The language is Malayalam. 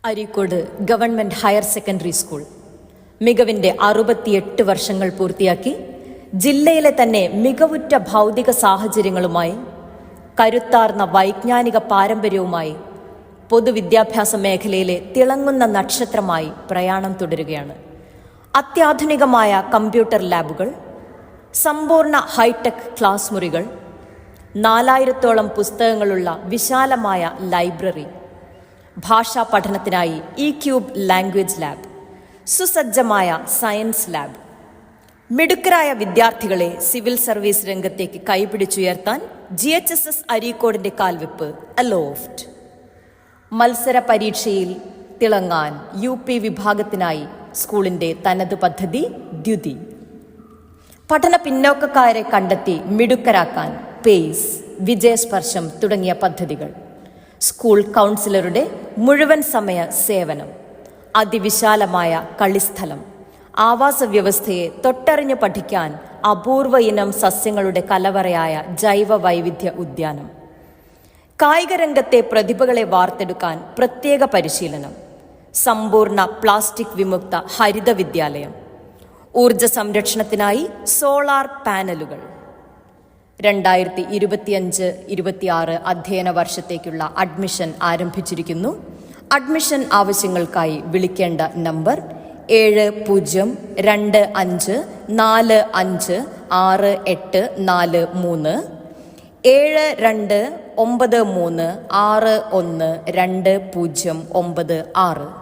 Areekode government higher secondary school മികവിൻ്റെ 68 വർഷങ്ങൾ പൂർത്തിയാക്കി ജില്ലയിലെ തന്നെ മികവുറ്റ ഭൗതിക സാഹചര്യങ്ങളുമായി കരുത്താർന്ന വൈജ്ഞാനിക പാരമ്പര്യവുമായി പൊതുവിദ്യാഭ്യാസ മേഖലയിലെ തിളങ്ങുന്ന നക്ഷത്രമായി പ്രയാണം തുടരുകയാണ്. അത്യാധുനികമായ കമ്പ്യൂട്ടർ ലാബുകൾ, സമ്പൂർണ്ണ ഹൈടെക് ക്ലാസ് മുറികൾ, 4000-ഓളം പുസ്തകങ്ങളുള്ള വിശാലമായ ലൈബ്രറി, ഭാഷാ പഠനത്തിനായി E-Cube ലാംഗ്വേജ് ലാബ്, സുസജ്ജമായ സയൻസ് ലാബ്, മിടുക്കരായ വിദ്യാർത്ഥികളെ സിവിൽ സർവീസ് രംഗത്തേക്ക് കൈപിടിച്ചുയർത്താൻ GHSS അരീക്കോടിൻ്റെ കാൽവെപ്പ് അലോഫ്റ്റ്. മത്സര പരീക്ഷയിൽ തിളങ്ങാൻ UP വിഭാഗത്തിനായി സ്കൂളിൻ്റെ തനത് പദ്ധതി ദ്യുതി. പഠന പിന്നോക്കക്കാരെ കണ്ടെത്തി മിടുക്കരാക്കാൻ പേസ്, വിജയസ്പർശം തുടങ്ങിയ പദ്ധതികൾ. സ്കൂൾ കൗൺസിലറുടെ മുഴുവൻ സമയ സേവനം, അതിവിശാലമായ കളിസ്ഥലം, ആവാസ വ്യവസ്ഥയെ തൊട്ടറിഞ്ഞു പഠിക്കാൻ അപൂർവ ഇനം സസ്യങ്ങളുടെ കലവറയായ ജൈവ വൈവിധ്യ ഉദ്യാനം, കായിക രംഗത്തെ പ്രതിഭകളെ വാർത്തെടുക്കാൻ പ്രത്യേക പരിശീലനം, സമ്പൂർണ്ണ പ്ലാസ്റ്റിക് വിമുക്ത ഹരിത വിദ്യാലയം, ഊർജ സംരക്ഷണത്തിനായി സോളാർ പാനലുകൾ. 2025-26 അധ്യയന വർഷത്തേക്കുള്ള അഡ്മിഷൻ ആരംഭിച്ചിരിക്കുന്നു. അഡ്മിഷൻ ആവശ്യങ്ങൾക്കായി വിളിക്കേണ്ട നമ്പർ 7025456843, 7293612096.